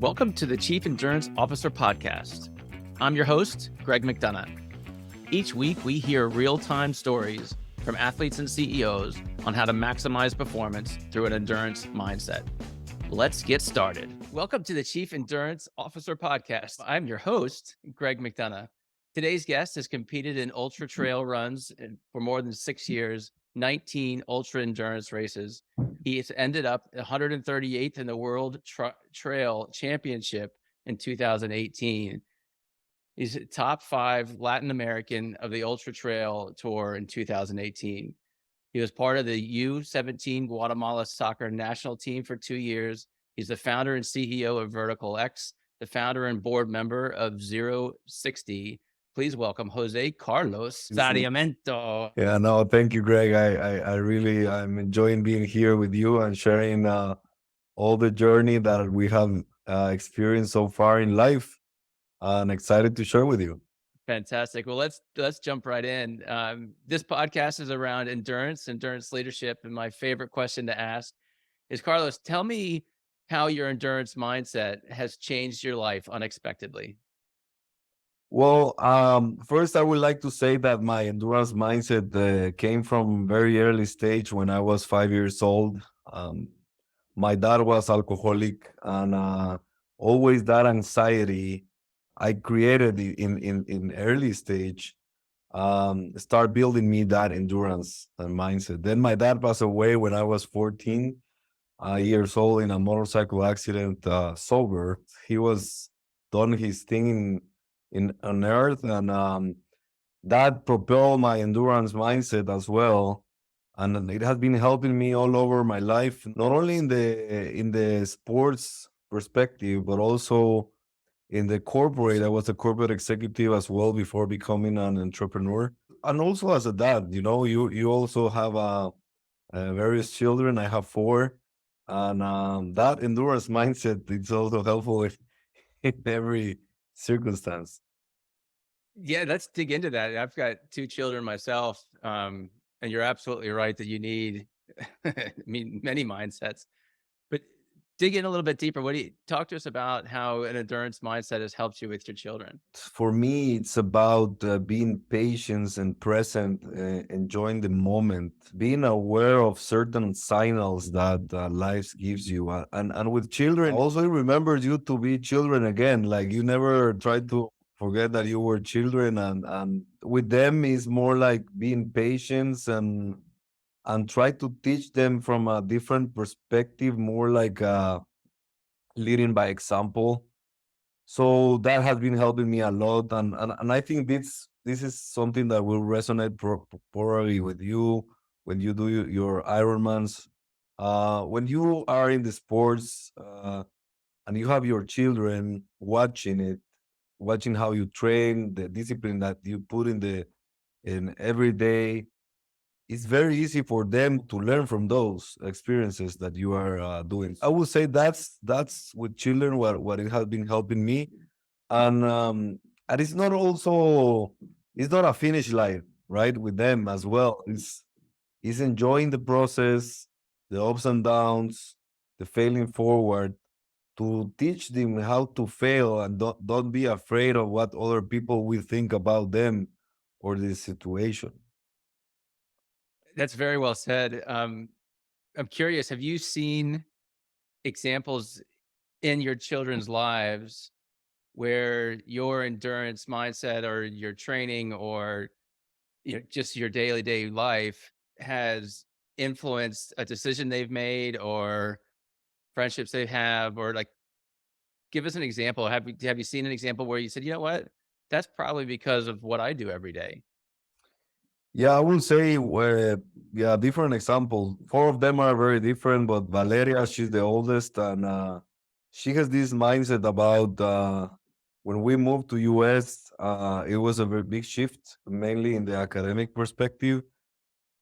Welcome to the Chief Endurance Officer Podcast. I'm your host, Greg McDonough. Each week, we hear real-time stories from athletes and CEOs on how to maximize performance through an endurance mindset. Let's get started. Welcome to the Chief Endurance Officer Podcast. I'm your host, Greg McDonough. Today's guest has competed in ultra trail runs for more than 6 years, 19 ultra endurance races. He has ended up 138th in the World Trail Championship in 2018. He's top 5 Latin American of the Ultra Trail Tour in 2018. He was part of the U17 Guatemala soccer national team for 2 years. He's the founder and CEO of Vertikal X, the founder and board member of 060. Please welcome José Carlos Sarmiento. Yeah, no, thank you, Greg. I'm enjoying being here with you and sharing all the journey that we have experienced so far in life, and excited to share with you. Fantastic. Well, let's jump right in. This podcast is around endurance leadership, and my favorite question to ask is, Carlos, tell me how your endurance mindset has changed your life unexpectedly. Well, first, I would like to say that my endurance mindset came from very early stage when I was 5 years old. My dad was alcoholic, and always that anxiety I created in early stage start building me that endurance and mindset. Then my dad passed away when I was 14 years old in a motorcycle accident, sober. He was done his thing in on earth, and that propelled my endurance mindset as well. And it has been helping me all over my life, not only in the sports perspective, but also in the corporate. I was a corporate executive as well before becoming an entrepreneur, and also as a dad. You also have various children. I have 4, and that endurance mindset is also helpful in every circumstance. Yeah, let's dig into that. I've got 2 children myself, and you're absolutely right that you need, many mindsets. But dig in a little bit deeper. Talk to us about how an endurance mindset has helped you with your children? For me, it's about being patient and present, enjoying the moment, being aware of certain signals that life gives you. And with children, also it remembers you to be children again. Like, you never try to forget that you were children. And with them, is more like being patient and try to teach them from a different perspective, more like leading by example. So that has been helping me a lot, and I think this is something that will resonate probably with you when you do your Ironmans. When you are in the sports, and you have your children watching it, watching how you train, the discipline that you put in every day, it's very easy for them to learn from those experiences that you are doing. I would say that's with children what it has been helping me, and it's not a finish line, right, with them as well. It's enjoying the process, the ups and downs, the failing forward, to teach them how to fail, and don't be afraid of what other people will think about them or the situation. That's very well said. I'm curious, have you seen examples in your children's lives where your endurance mindset or your training or just your daily day life has influenced a decision they've made or friendships they have, or like, give us an example. Have you seen an example where you said, you know what, that's probably because of what I do every day? Yeah, I will say, yeah, different examples. 4 of them are very different, but Valeria, she's the oldest, and she has this mindset about when we moved to US, it was a very big shift, mainly in the academic perspective,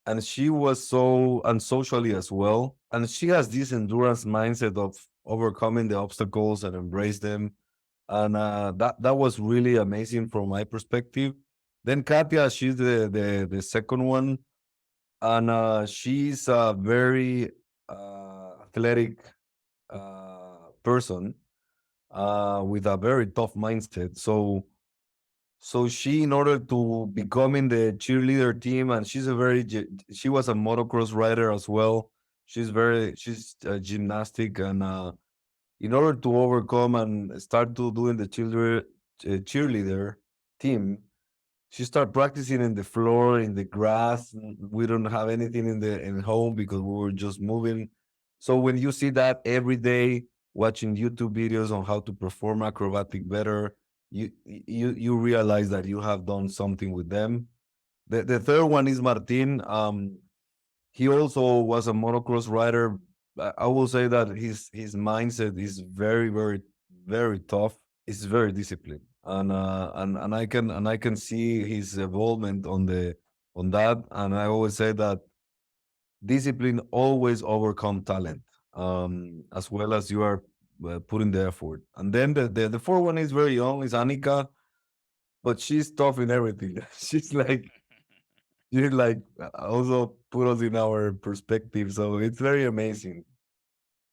and she was so unsocially as well, and she has this endurance mindset of overcoming the obstacles and embrace them, and that was really amazing from my perspective. Then Katia, she's the second one, and she's a very athletic person, with a very tough mindset. So she, in order to become in the cheerleader team, and she was a motocross rider as well. She's gymnastic, and in order to overcome and start to doing the cheerleader team, she started practicing in the floor, in the grass. We don't have anything in home because we were just moving. So when you see that every day, watching YouTube videos on how to perform acrobatic better, you realize that you have done something with them. The third one is Martin. He also was a motocross rider. I will say that his mindset is very tough. It's very disciplined, and I can see his involvement on that. And I always say that discipline always overcome talent, as well as you are putting the effort. And then the fourth one is very young, is Anika, but she's tough in everything. She's like also put us in our perspective, so it's very amazing.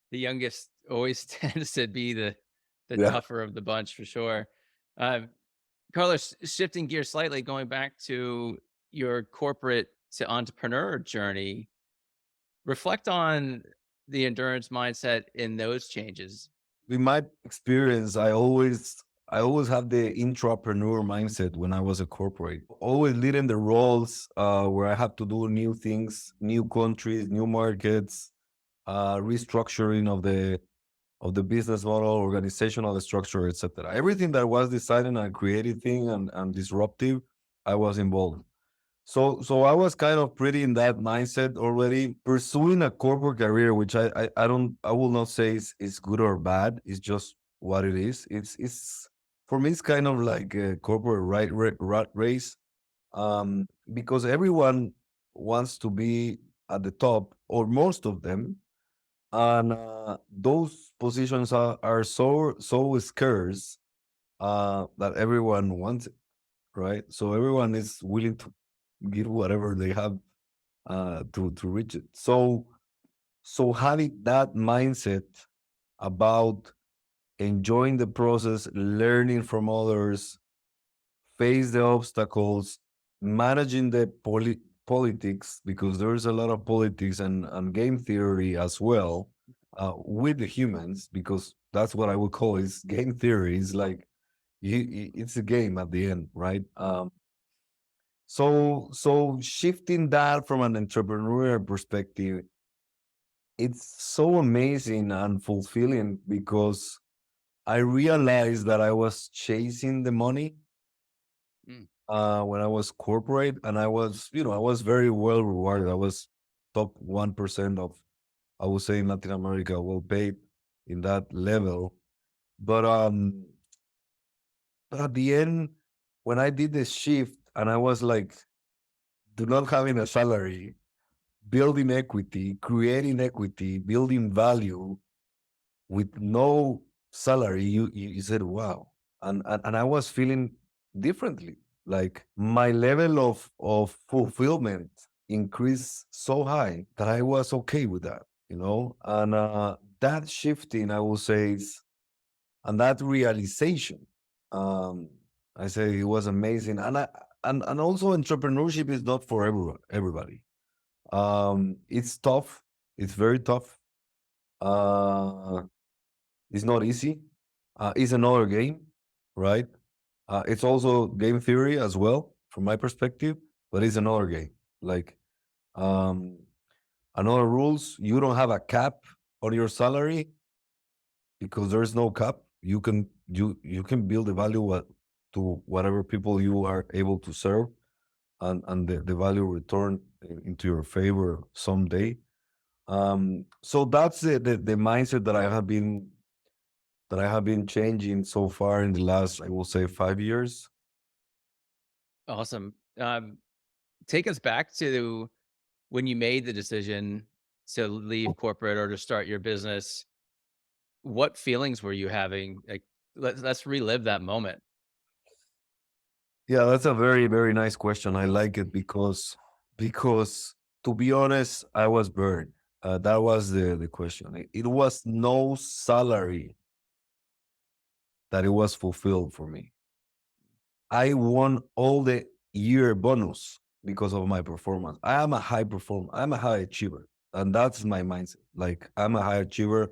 The youngest always tends to be the Yeah. tougher of the bunch for sure. Uh, Carlos, shifting gears slightly, going back to your corporate to entrepreneur journey, reflect on the endurance mindset in those changes. In my experience, I always have the intrapreneur mindset when I was a corporate. Always leading the roles where I have to do new things, new countries, new markets, restructuring of the business model, organizational structure, etc. Everything that was deciding and creative thing and disruptive, I was involved. So I was kind of pretty in that mindset already, pursuing a corporate career, which I will not say is good or bad. It's just what it is. It's for me, it's kind of like a corporate rat race, because everyone wants to be at the top, or most of them, and those positions are so scarce, that everyone wants it, right? So everyone is willing to give whatever they have to reach it. So having that mindset about enjoying the process, learning from others, face the obstacles, managing the politics, because there's a lot of politics and game theory as well, with the humans, because that's what I would call is game theory. It's like it's a game at the end, right? So shifting that from an entrepreneurial perspective, it's so amazing and fulfilling, because I realized that I was chasing the money Mm. when I was corporate, and I was very well rewarded. I was top 1% of, I would say, in Latin America, well paid in that level. But at the end, when I did the shift, and I was like, do not having a salary, building equity, creating equity, building value with no salary, you said, wow. And I was feeling differently. Like my level of fulfillment increased so high that I was okay with that, And that shifting, I will say, and that realization, um, I say it was amazing. And also entrepreneurship is not for everybody. It's tough. It's very tough. Uh, it's not easy. It's another game, right? It's also game theory as well, from my perspective, but it's another game. Like, um, another rules. You don't have a cap on your salary, because there's no cap. You can build the value to whatever people you are able to serve, and the value return into your favor someday. So that's the mindset that I have been changing so far in the last, I will say, 5 years. Awesome. Take us back to when you made the decision to leave corporate or to start your business. What feelings were you having? Like, let's relive that moment. Yeah, that's a very nice question. I like it because to be honest, I was burned. That was the question. It was no salary that it was fulfilled for me. I won all the year bonus because of my performance. I am a high performer. I'm a high achiever. And that's my mindset. Like, I'm a high achiever.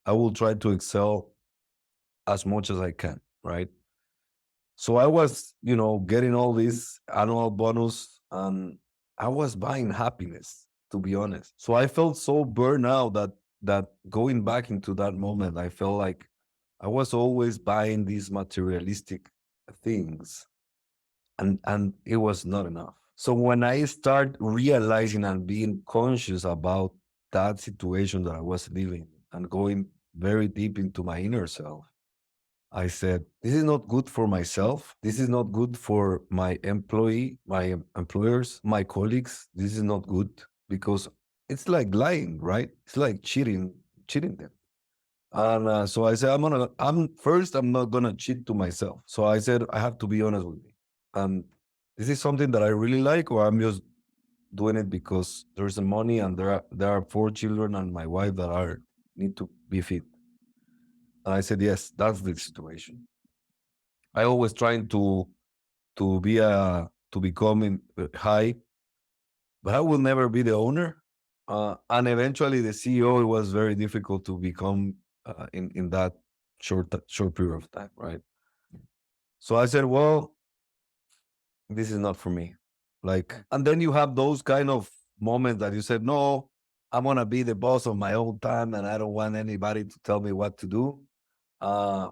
I will try to excel as much as I can, right? So I was, getting all this annual bonus, and I was buying happiness, to be honest. So I felt so burned out that going back into that moment, I felt like I was always buying these materialistic things, and it was not enough. So when I start realizing and being conscious about that situation that I was living and going very deep into my inner self, I said, this is not good for myself. This is not good for my employers, my colleagues. This is not good because it's like lying, right? It's like cheating them. And so I said, I'm not gonna cheat to myself. So I said, I have to be honest with me. And this is something that I really like, or I'm just doing it because there's the money and there are 4 children and my wife that are need to be fit. And I said, yes, that's the situation. I always trying to be to become high, but I will never be the owner. And eventually, the CEO, it was very difficult to become in that short period of time, right? So I said, well, this is not for me. Like, and then you have those kind of moments that you said, no, I'm gonna be the boss of my own time, and I don't want anybody to tell me what to do,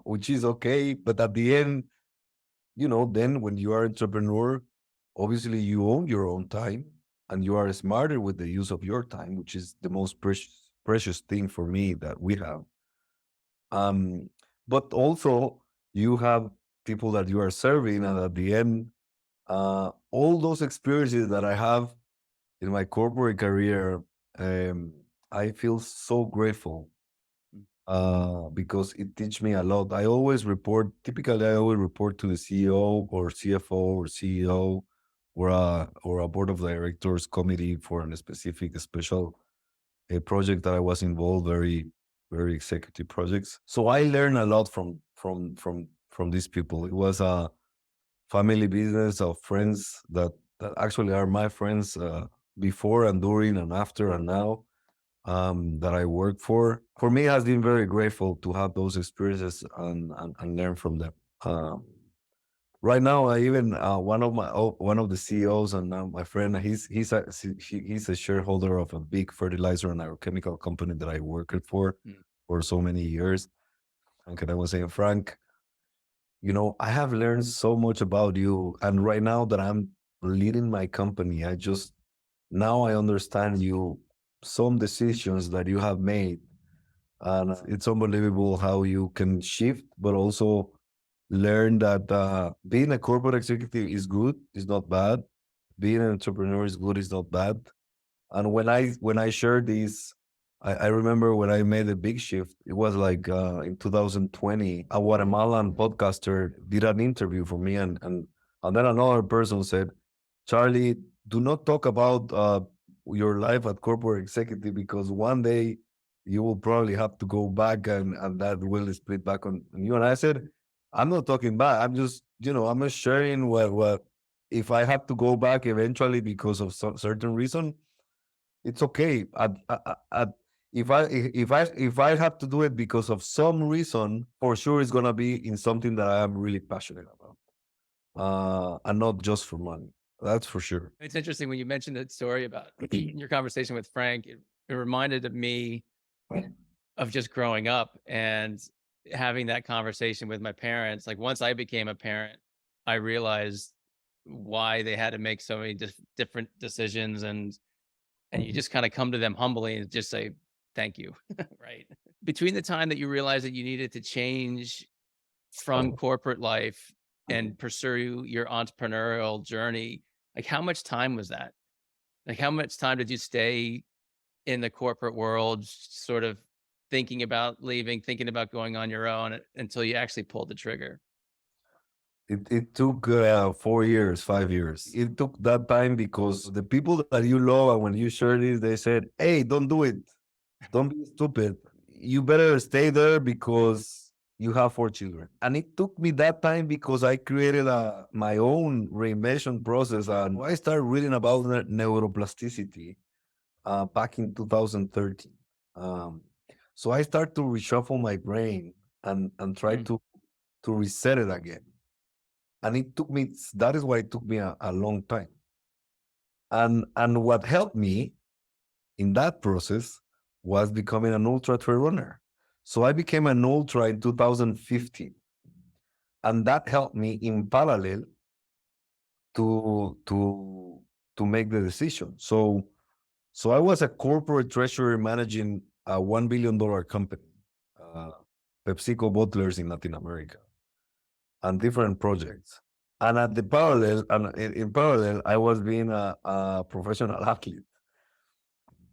which is okay. But at the end, then when you are entrepreneur, obviously you own your own time and you are smarter with the use of your time, which is the most precious thing for me that we have. Um, but also you have people that you are serving, and at the end, all those experiences that I have in my corporate career, I feel so grateful because it teach me a lot. Typically I always report to the CEO or CFO or CEO or a board of directors committee for a specific special a project that I was involved, very, very executive projects. So I learned a lot from these people. It was a family business of friends that actually are my friends before and during and after and now that I work for. For me, it has been very grateful to have those experiences and learn from them. Um, right now, I even one of the CEOs and my friend, he's a shareholder of a big fertilizer and agrochemical company that I worked for so many years. And I was saying, Frank, I have learned so much about you, and right now that I'm leading my company, now I understand you, some decisions that you have made. And it's unbelievable how you can shift, but also learn that being a corporate executive is good, is not bad. Being an entrepreneur is good, is not bad. And when I shared this, I remember when I made a big shift. It was like in 2020, a Guatemalan podcaster did an interview for me, and then another person said, Charlie, do not talk about your life at corporate executive because one day you will probably have to go back and that will split back on you. And I said, I'm not talking back. I'm just, I'm just sharing what if I have to go back eventually because of some certain reason, it's okay. If I have to do it because of some reason, for sure it's gonna be in something that I am really passionate about, and not just for money. That's for sure. It's interesting when you mentioned that story about your conversation with Frank. It reminded of me of just growing up and having that conversation with my parents. Like once I became a parent, I realized why they had to make so many different decisions, and you just kind of come to them humbly and just say thank you. Right. Between the time that you realized that you needed to change from corporate life and pursue your entrepreneurial journey, like how much time was that? Like how much time did you stay in the corporate world, sort of thinking about leaving, thinking about going on your own until you actually pulled the trigger? It took 4 years, 5 years. It took that time because the people that you love, and when you share this, they said, "Hey, don't do it. Don't be stupid. You better stay there because you have 4 children. And it took me that time because I created my own reinvention process. And I started reading about neuroplasticity back in 2013. Um, so I started to reshuffle my brain and try to reset it again. And it took me, that is why it took me a long time. And what helped me in that process was becoming an ultra trail runner. So I became an ultra in 2015. And that helped me in parallel to to to make the decision. So I was a corporate treasurer managing a $1 billion company, uh, PepsiCo bottlers in Latin America, and different projects. And at the parallel, and in parallel, I was being a professional athlete.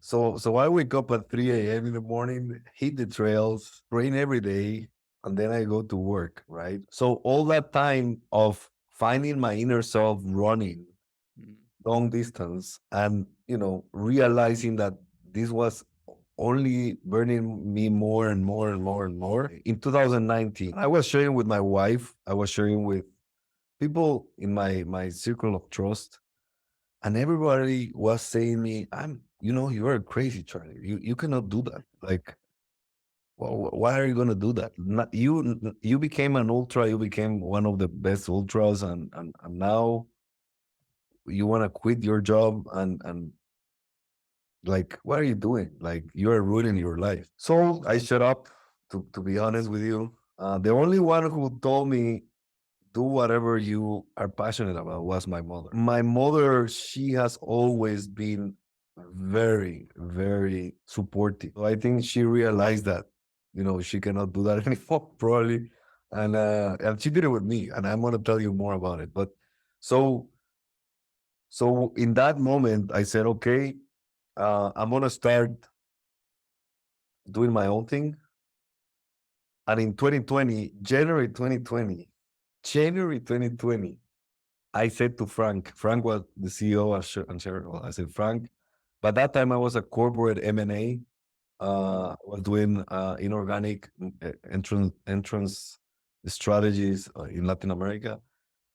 So I wake up at 3 a.m. in the morning, hit the trails, train every day, and then I go to work, right? So all that time of finding my inner self running long distance and, realizing that this was only burning me more and more and more and more. In 2019, I was sharing with my wife, I was sharing with people in my circle of trust, and everybody was saying me, you're crazy, Charlie. You cannot do that. Like, well, why are you gonna do that? You became an ultra, you became one of the best ultras, and now you wanna quit your job and like, what are you doing? Like, you're ruining your life. So I shut up, to be honest with you. The only one who told me do whatever you are passionate about was my mother. My mother, she has always been very, very supportive. So I think she realized that, she cannot do that anymore, probably. And she did it with me. And I'm gonna tell you more about it. But so so in that moment, I said, okay, I'm gonna start doing my own thing. And in 2020, January 2020, I said to Frank was the CEO and shareholder. I said, Frank, by that time I was a corporate M&A. Was doing inorganic entrance strategies in Latin America.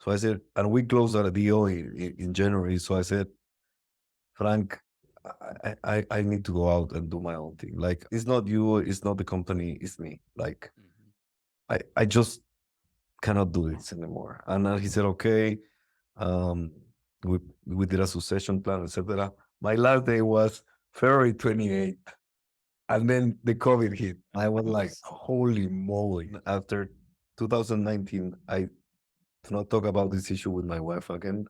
So I said, and we closed out a deal in January. So I said, Frank, I need to go out and do my own thing. Like, it's not you, it's not the company, it's me. Like, I just cannot do this anymore. And he said, okay. Um, we did a succession plan, etc. My last day was February 28th. And then the COVID hit. I was like, holy moly. After 2019, I do not talk about this issue with my wife again.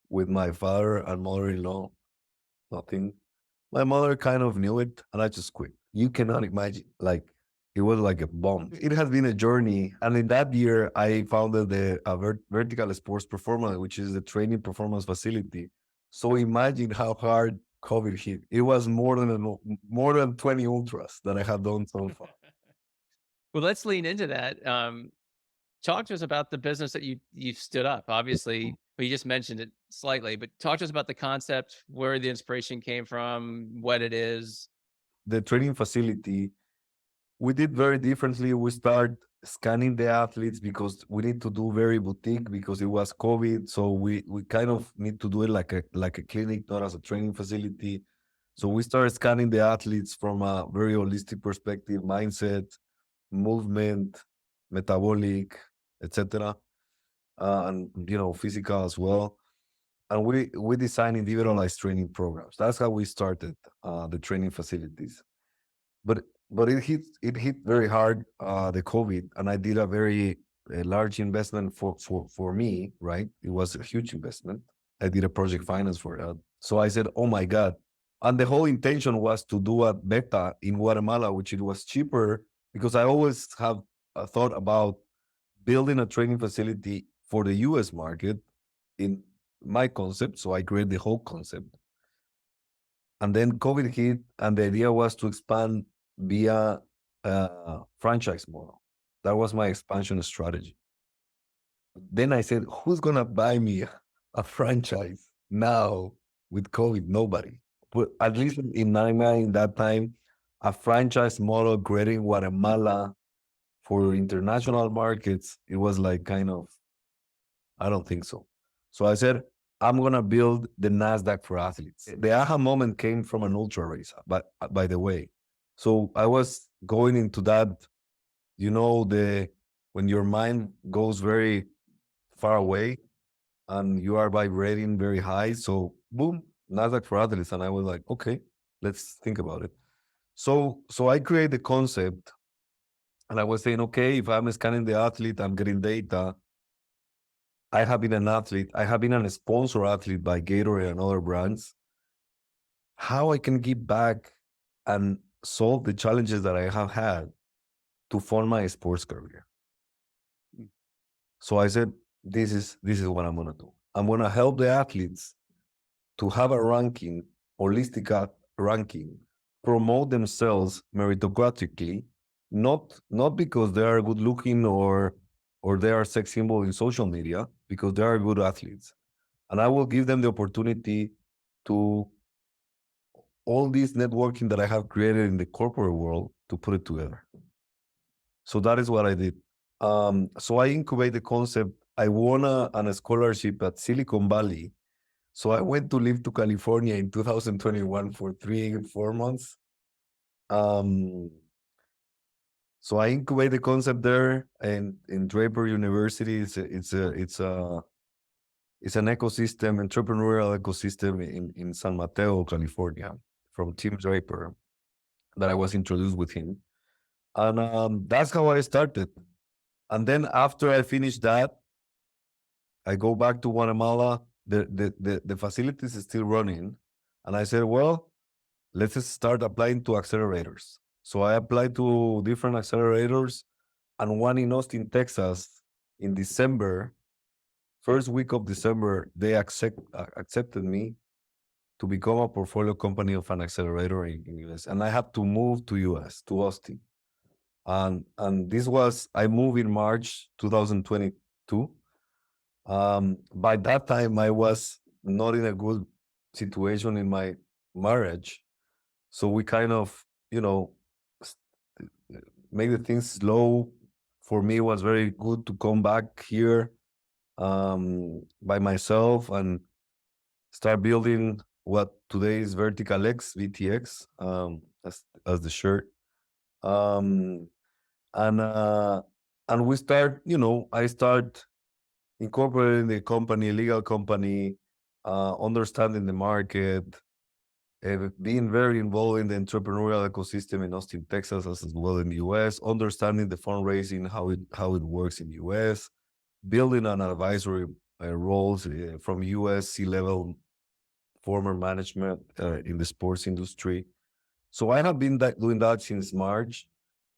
With my father and mother-in-law, nothing. My mother kind of knew it, and I just quit. You cannot imagine, like, it was like a bomb. It has been a journey. And in that year, I founded the Vertikal Sports Performance, which is the training performance facility. So imagine how hard COVID hit. It was more than 20 ultras that I have done so far. Well, let's lean into that. Talk to us about the business that you've stood up. Obviously, we just mentioned it slightly, but talk to us about the concept, where the inspiration came from, what it is. The training facility, we did very differently. We start scanning the athletes because we need to do very boutique because it was COVID. So we kind of need to do it like a clinic, not as a training facility. So we started scanning the athletes from a very holistic perspective, mindset, movement, metabolic, etc. And physical as well. And we design individualized training programs. That's how we started the training facilities. But it hit very hard, the COVID, and I did a very large investment for me, right? It was a huge investment. I did a project finance for that. So I said, oh my God. And the whole intention was to do a beta in Guatemala, which it was cheaper because I always have a thought about building a training facility for the US market in my concept. So I created the whole concept. And then COVID hit, and the idea was to expand via franchise model. That was my expansion strategy. Then I said, who's going to buy me a franchise now with COVID? Nobody. But at least in that time, a franchise model created in Guatemala for international markets, it was like kind of, I don't think so. So I said, I'm gonna build the Nasdaq for athletes. The aha moment came from an ultra race, but by the way. So I was going into that, the when your mind goes very far away and you are vibrating very high. So boom, Nasdaq for athletes. And I was like, okay, let's think about it. So I create the concept and I was saying, okay, if I'm scanning the athlete, I'm getting data. I have been an athlete. I have been a sponsor athlete by Gatorade and other brands. How I can give back and solve the challenges that I have had to fund my sports career. So I said, this is what I'm gonna do. I'm gonna help the athletes to have a ranking, holistic ranking, promote themselves meritocratically, not because they are good looking or they are sex symbol in social media, because they are good athletes. And I will give them the opportunity to all this networking that I have created in the corporate world to put it together. So that is what I did. So I incubate the concept. I won a scholarship at Silicon Valley. So I went to live to California in 2021 for 4 months. So I incubate the concept there, and in Draper University, it's an ecosystem, entrepreneurial ecosystem in San Mateo, California, from Tim Draper, that I was introduced with him. And that's how I started. And then after I finished that, I go back to Guatemala. The facilities is still running. And I said, well, let's just start applying to accelerators. So I applied to different accelerators, and one in Austin, Texas, in December, first week of December, they accepted me to become a portfolio company of an accelerator in US. And I had to move to US, to Austin. And this was, I moved in March 2022. By that time, I was not in a good situation in my marriage. So we kind of, make the things slow. For me, it was very good to come back here by myself and start building what today is Vertikal X, VTX, as the shirt. Um, and we start, I start incorporating the company, legal company, understanding the market, being very involved in the entrepreneurial ecosystem in Austin, Texas, as well in the US, understanding the fundraising, how it works in the US, building an advisory roles from US C-level former management in the sports industry. So I have been doing that since March.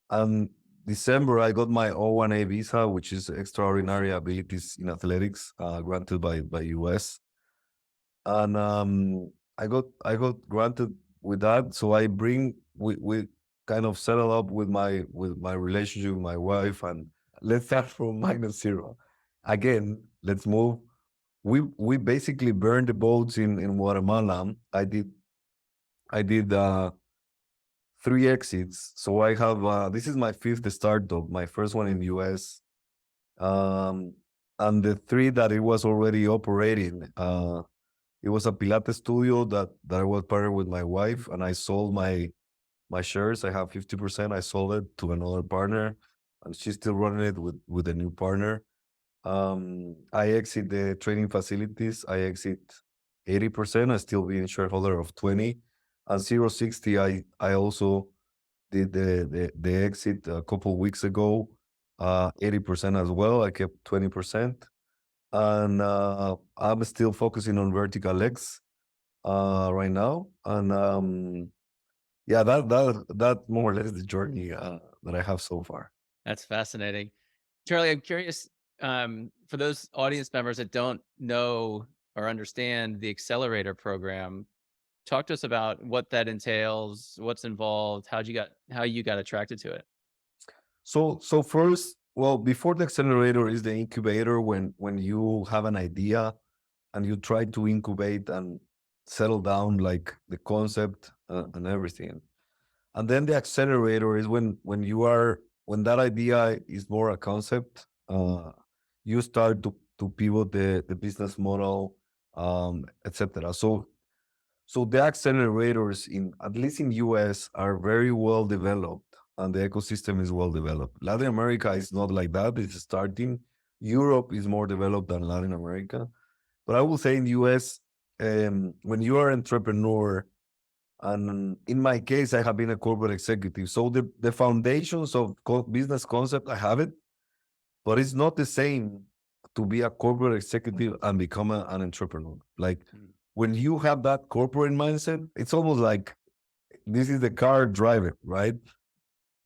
And December, I got my O1A visa, which is extraordinary abilities in athletics, granted by US. And I got granted with that. So we kind of settle up with my relationship with my wife, and let's start from -0. Again, let's move. We basically burned the boats in Guatemala. I did 3 exits. So I have this is my 5th startup, my first one in the US. And the 3 that it was already operating, it was a Pilates studio that I was partnered with my wife, and I sold my shares. I have 50%. I sold it to another partner, and she's still running it with a new partner. I exit the training facilities. I exit 80%. I still being shareholder of 20. And 060, I also did the exit a couple weeks ago, 80% as well. I kept 20. And I'm still focusing on Vertikal X right now. And yeah, that more or less the journey that I have so far. That's fascinating. Charlie, I'm curious, for those audience members that don't know or understand the accelerator program, talk to us about what that entails, what's involved, how you got attracted to it. So first, well, before the accelerator is the incubator, when you have an idea and you try to incubate and settle down like the concept and everything. And then the accelerator is when you are when that idea is more a concept, you start to pivot the business model, etc. So the accelerators in at least in US are very well developed and the ecosystem is well developed. Latin America is not like that. It's starting. Europe is more developed than Latin America. But I will say in US, when you are an entrepreneur, and in my case, I have been a corporate executive. So the foundations of business concept, I have it, but it's not the same to be a corporate executive and become an entrepreneur. Like when you have that corporate mindset, it's almost like this is the car, drive it, right?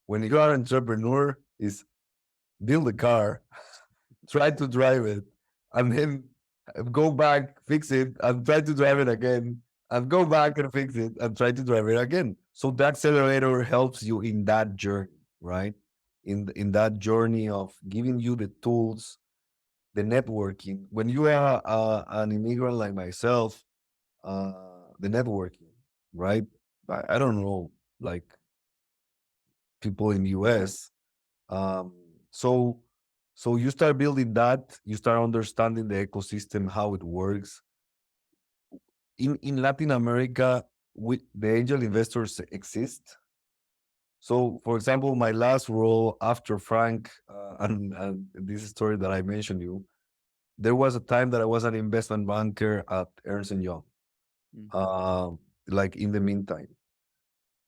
When you are an entrepreneur, is build the car, try to drive it, and then go back, fix it, and try to drive it again, and go back and fix it, and try to drive it again. So the accelerator helps you in that journey, right? In that journey of giving you the tools, the networking. When you are an immigrant like myself, uh, the networking, right? I don't know, like people in US. Um, so so you start building that, you start understanding the ecosystem, how it works. In Latin America, the angel investors exist. So, for example, my last role after Frank, and this story that I mentioned you, there was a time that I was an investment banker at Ernst and Young. Mm. Like in the meantime,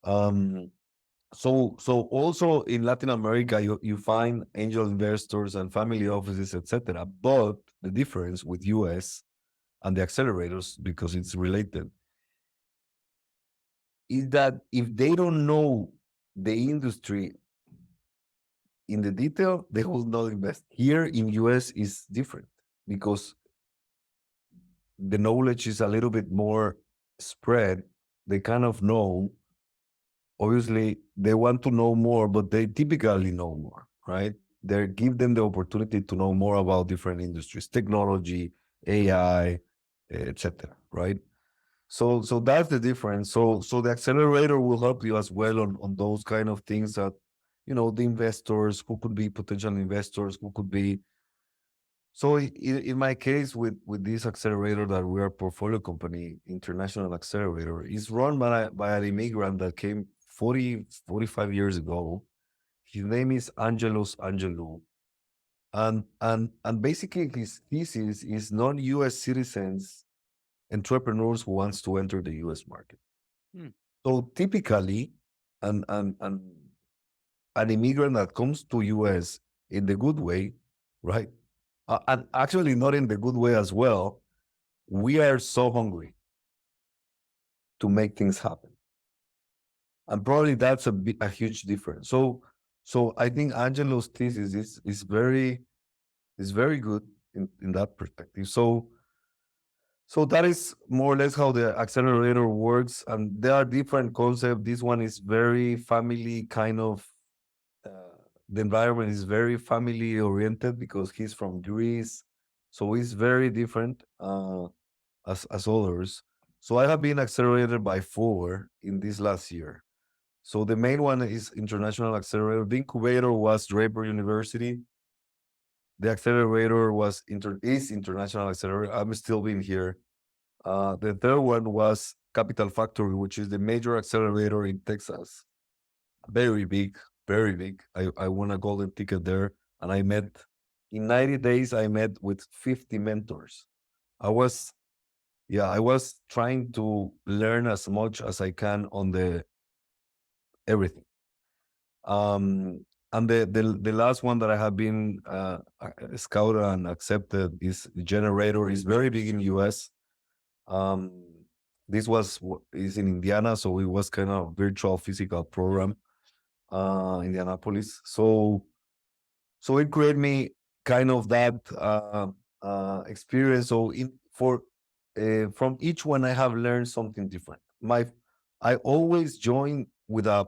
um, so also in Latin America, you find angel investors and family offices, etc. But the difference with US and the accelerators, because it's related, is that if they don't know the industry in the detail, they will not invest. Here in US is different because the knowledge is a little bit more spread. They kind of know. Obviously, they want to know more, but they typically know more, right? They give them the opportunity to know more about different industries, technology, AI, etc. Right? So that's the difference. So the accelerator will help you as well on those kind of things that, the investors who could be potential investors, who could be. So in my case, with this accelerator that we are portfolio company, international accelerator, is run by an immigrant that came 45 years ago. His name is Angelos Angelou. And basically his thesis is non-US citizens, entrepreneurs who wants to enter the US market. Hmm. So typically, an immigrant that comes to US in the good way, right? And actually not in the good way as well. We are so hungry to make things happen, and probably that's a huge difference. So I think Angelo's thesis is very good in that perspective. So that is more or less how the accelerator works, and there are different concepts. This one is very family kind of. The environment is very family oriented because he's from Greece, so it's very different as others. So I have been accelerated by 4 in this last year. So the main one is international accelerator. The incubator was Draper University. The accelerator is international accelerator. I'm still being here. The third one was Capital Factory, which is the major accelerator in Texas. Very big, very big. I won a golden ticket there, and in 90 days, I met with 50 mentors. I was, yeah, I was trying to learn as much as I can on everything. And the last one that I have been scouted and accepted is Generator. Is very big in US. Um, this is in Indiana, so it was kind of virtual physical program, Indianapolis. So it created me kind of that experience. So from each one, I have learned something different. I always join with a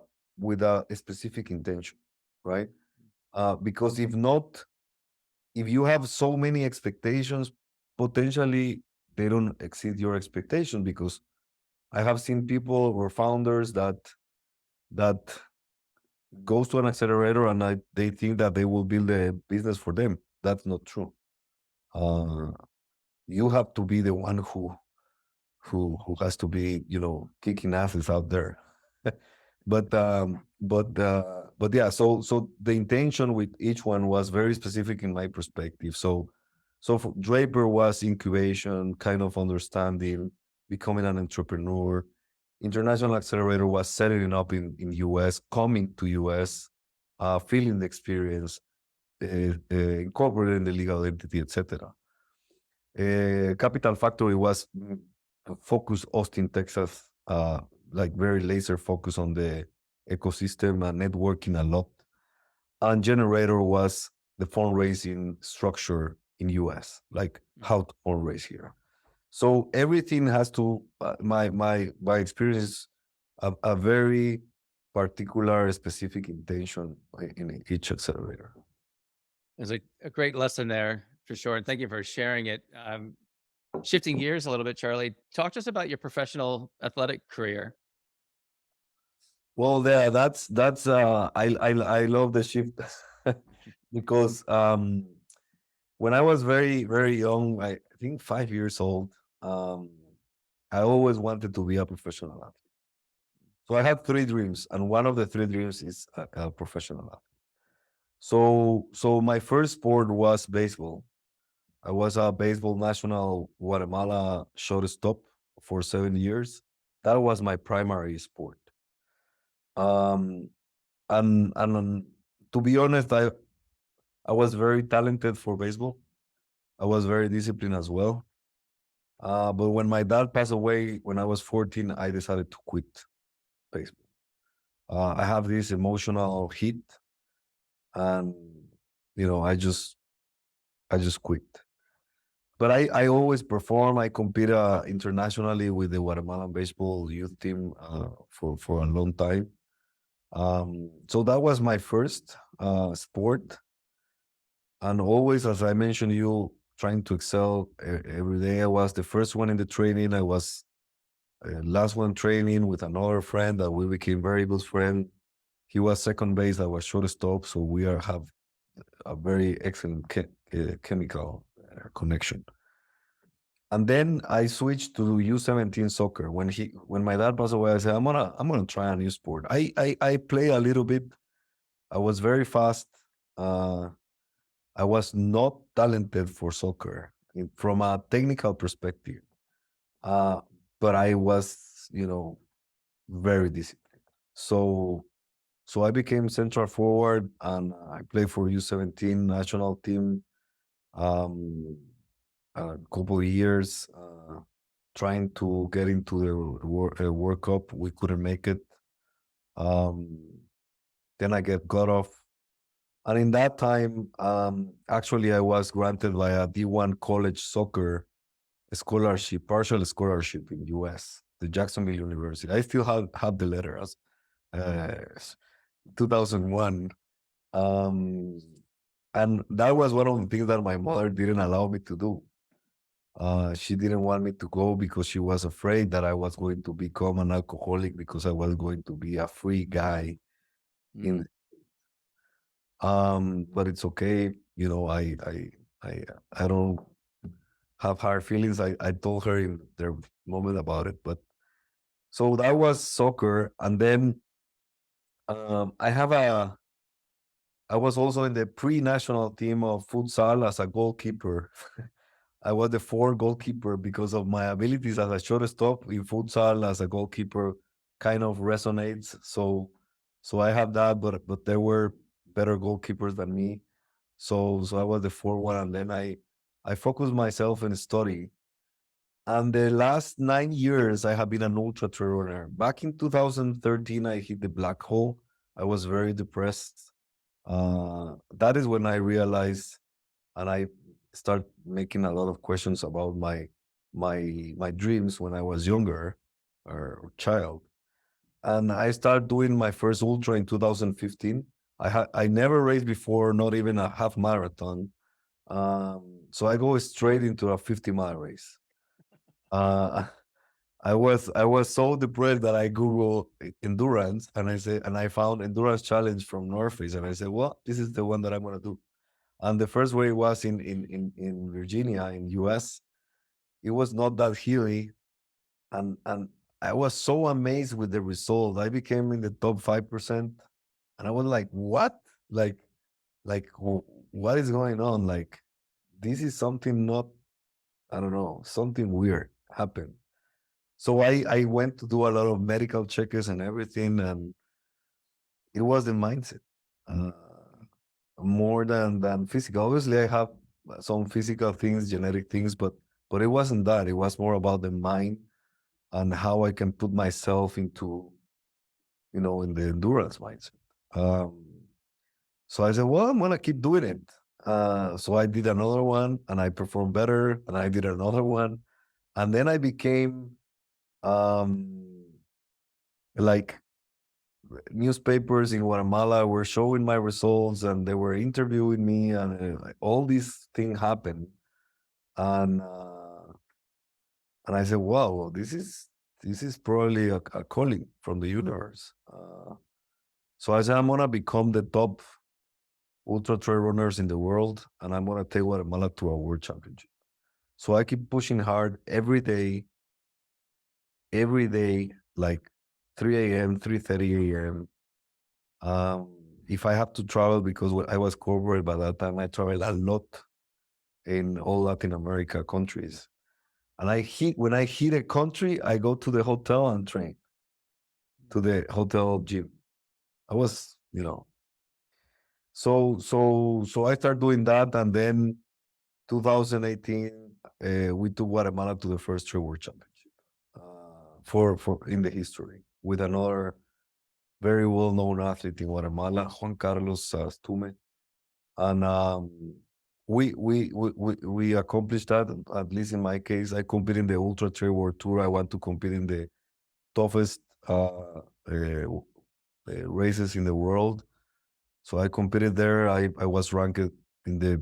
specific intention, right? Because if not, if you have so many expectations, potentially they don't exceed your expectation. Because I have seen people or founders that goes to an accelerator and they think that they will build a business for them. That's not true. Uh, you have to be the one who has to be, kicking asses out there. But yeah, so the intention with each one was very specific in my perspective. So for Draper was incubation, kind of understanding, becoming an entrepreneur. International Accelerator was setting it up in US, coming to US, feeling the experience, incorporating the legal entity, etc. Capital Factory was focused Austin, Texas, like very laser focus on the ecosystem and networking a lot. And Generator was the fundraising structure in US, like how to fundraise here. So everything has to my experience is a very particular specific intention in each accelerator. There's a great lesson there for sure. And thank you for sharing it. Shifting gears a little bit, Charlie, talk to us about your professional athletic career. Well, yeah, that's I love the shift because when I was very very young, I think 5 years old, um, I always wanted to be a professional athlete. So I had three dreams, and one of the three dreams is a professional athlete. So my first sport was baseball. I was a baseball national Guatemala shortstop for 7 years. That was my primary sport. Um, and to be honest, I was very talented for baseball. I was very disciplined as well. But when my dad passed away when I was 14, I decided to quit baseball. I have this emotional hit, and I just quit. But I always perform. I compete internationally with the Guatemalan baseball youth team for a long time. So that was my first sport, and always, as I mentioned, you trying to excel every day. I was the first one in the training. I was last one training with another friend that we became very good friend. He was second base. I was shortstop, so we have a very excellent chemical connection. And then I switched to U17 soccer. When my dad passed away, I said I'm gonna try a new sport. I play a little bit. I was very fast. Uh, I was not talented for soccer from a technical perspective, uh, but I was, very disciplined. So I became central forward, and I played for U17 national team. Um, a couple of years, trying to get into the World Cup. We couldn't make it. Um, then I get cut off. And in that time, actually, I was granted by a D1 college soccer scholarship, partial scholarship in US, the Jacksonville University. I still have the letter as uh, 2001. Um, and that was one of the things that my mother didn't allow me to do. She didn't want me to go because she was afraid that I was going to become an alcoholic because I was going to be a free guy. In But it's okay. I don't have hard feelings. I told her in their moment about it. But so that was soccer, and then I have a. I was also in the pre-national team of futsal as a goalkeeper. I was the fourth goalkeeper because of my abilities as a shortstop in futsal as a goalkeeper kind of resonates. So I have that, but there were better goalkeepers than me. So I was the fourth one, and then I focused myself in study. And the last 9 years, I have been an ultra trail runner. Back in 2013, I hit the black hole. I was very depressed. That is when I realized, and I start making a lot of questions about my dreams when I was younger or child. And I started doing my first ultra in 2015. I never raced before, not even a half marathon. So I go straight into a 50-mile race. Uh, I was so depressed that I Google endurance, and I found endurance challenge from North Face, and I said, well, this is the one that I'm gonna do. And the first way was in Virginia, in US. It was not that hilly, and I was so amazed with the result. I became in the top 5%, and I was like, what? Like, what is going on? Like, this is something not, I don't know, something weird happened. So I went to do a lot of medical checkers and everything, and it was the mindset, uh, more than physical. Obviously, I have some physical things, genetic things, but it wasn't that. It was more about the mind and how I can put myself into, in the endurance mindset. Um, so I said, well, I'm gonna keep doing it. So I did another one, and I performed better, and I did another one, and then I became um, like newspapers in Guatemala were showing my results, and they were interviewing me, and like, all these things happened, and I said, wow, this is probably a calling from the universe. So I said, I'm gonna become the top ultra trail runners in the world, and I'm gonna take Guatemala to a world championship. So I keep pushing hard every day, like 3 a.m., 3:30 a.m. Um, if I have to travel, because I was corporate by that time, I traveled a lot in all Latin America countries. And when I hit a country, I go to the hotel and train to the hotel gym. I was, so I started doing that, and then 2018, we took Guatemala to the first trail world championship, for in the history, with another very well known athlete in Guatemala, Juan Carlos Stume. And we accomplished that. At least in my case, I compete in the Ultra Trail World Tour. I want to compete in the toughest races in the world. So I competed there. I was ranked in the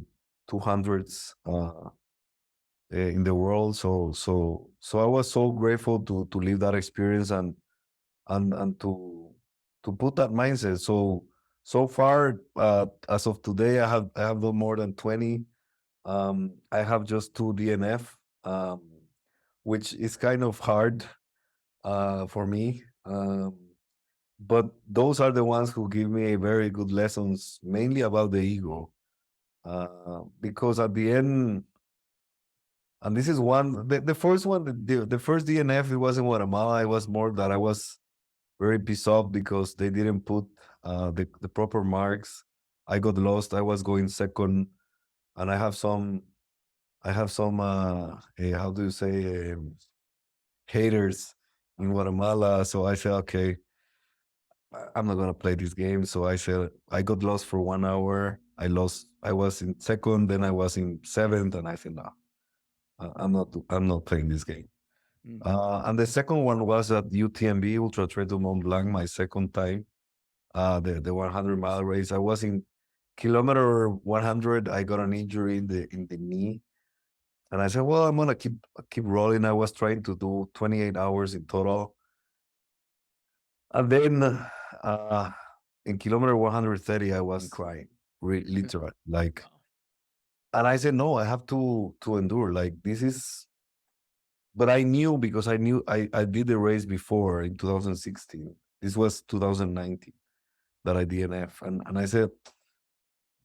200s in the world. So I was so grateful to live that experience, and to put that mindset. So far, as of today, I have done more than 20. I have just two DNF, which is kind of hard for me. But those are the ones who give me very good lessons, mainly about the ego. Because at the end, and this is the first one, the first DNF, it was in Guatemala. It was more that I was very pissed off because they didn't put the proper marks. I got lost. I was going second, and I have some how do you say, haters in Guatemala. So I said, okay, I'm not gonna play this game. So I said, I got lost for 1 hour. I lost. I was in second, then I was in seventh, and I said, no, I'm not playing this game. And the second one was at UTMB, Ultra Trail du Mont Blanc, my second time. The 100-mile race. I was in kilometer 100. I got an injury in the knee, and I said, "Well, I'm gonna keep rolling." I was trying to do 28 hours in total, and then in kilometer 130, I was crying, literally, like. And I said, "No, I have to endure. Like, this is." But I knew, because I did the race before in 2016. This was 2019 that I DNF, and I said,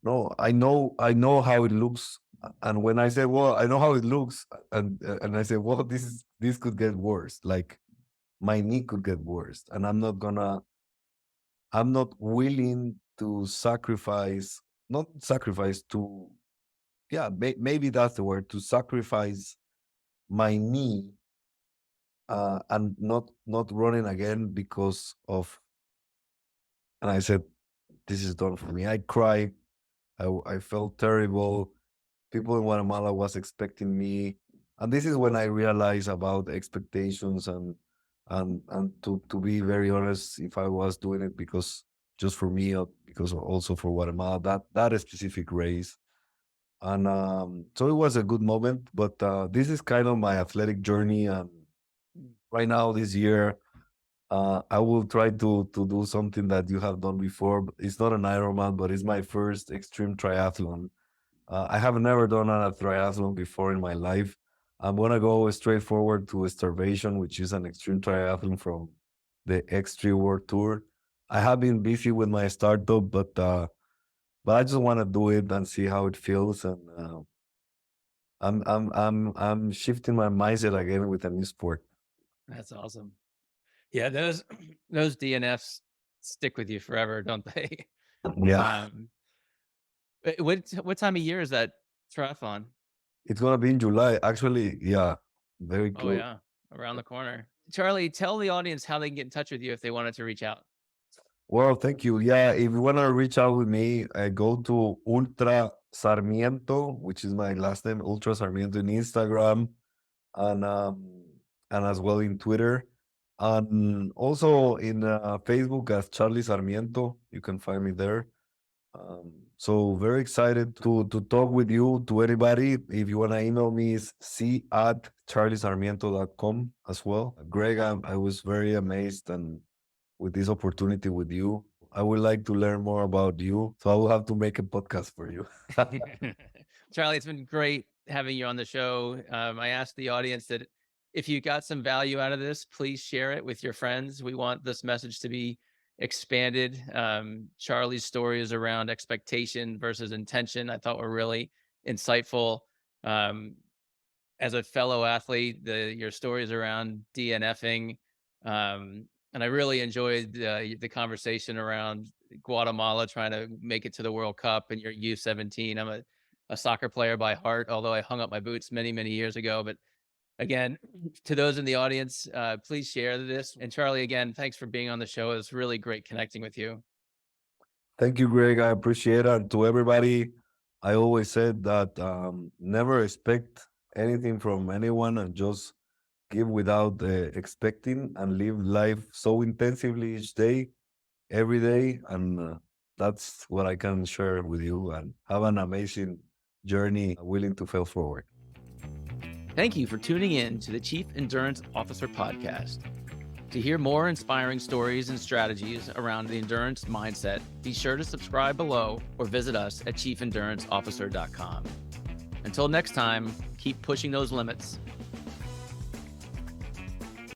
no, I know how it looks. And when I said, well, I know how it looks, and I said, well, this could get worse. Like, my knee could get worse, and I'm not willing to sacrifice, not sacrifice to, yeah, maybe that's the word, to sacrifice my knee, and not running again because of. And I said, this is done for me. I cried. I felt terrible. People in Guatemala was expecting me, and this is when I realized about expectations, and to be very honest, if I was doing it because just for me, or because also for Guatemala, that specific race. And so it was a good moment. But this is kind of my athletic journey, and right now this year, I will try to do something that you have done before. It's not an Ironman, but it's my first extreme triathlon. I have never done a triathlon before in my life. I'm gonna go straight forward to Starvation, which is an extreme triathlon from the X3 World Tour. I have been busy with my startup, but I just want to do it and see how it feels. And I'm shifting my mindset again with a new sport. That's awesome. Yeah, those those DNFs stick with you forever, don't they? Yeah, Um, what time of year is that triathlon? it's gonna be in July. Actually, yeah, very Oh close. yeah, around the corner. Charlie, tell the audience how they can get in touch with you if they wanted to reach out. Well, thank you. Yeah, if you want to reach out with me, go to Ultra Sarmiento, which is my last name, Ultra Sarmiento in Instagram and as well in Twitter, and also in Facebook as Charlie Sarmiento. You can find me there. So very excited to talk with you, to anybody. If you want to email me, is c@charliesarmiento.com as well. Greg, I was very amazed and with this opportunity with you. I would like to learn more about you. So I will have to make a podcast for you. Charlie, it's been great having you on the show. I asked the audience that if you got some value out of this, please share it with your friends. We want this message to be expanded. Charlie's stories around expectation versus intention, I thought were really insightful. Um, as a fellow athlete, your stories around DNFing, and I really enjoyed the conversation around Guatemala trying to make it to the World Cup and your U17. I'm a soccer player by heart, although I hung up my boots many, many years ago. But again, to those in the audience, please share this. And Charlie, again, thanks for being on the show. It was really great connecting with you. Thank you, Greg. I appreciate it. To everybody, I always said that never expect anything from anyone and just give without expecting and live life so intensively each day, every day. And that's what I can share with you and have an amazing journey, willing to fail forward. Thank you for tuning in to the Chief Endurance Officer Podcast. To hear more inspiring stories and strategies around the endurance mindset, be sure to subscribe below or visit us at chiefenduranceofficer.com. Until next time, keep pushing those limits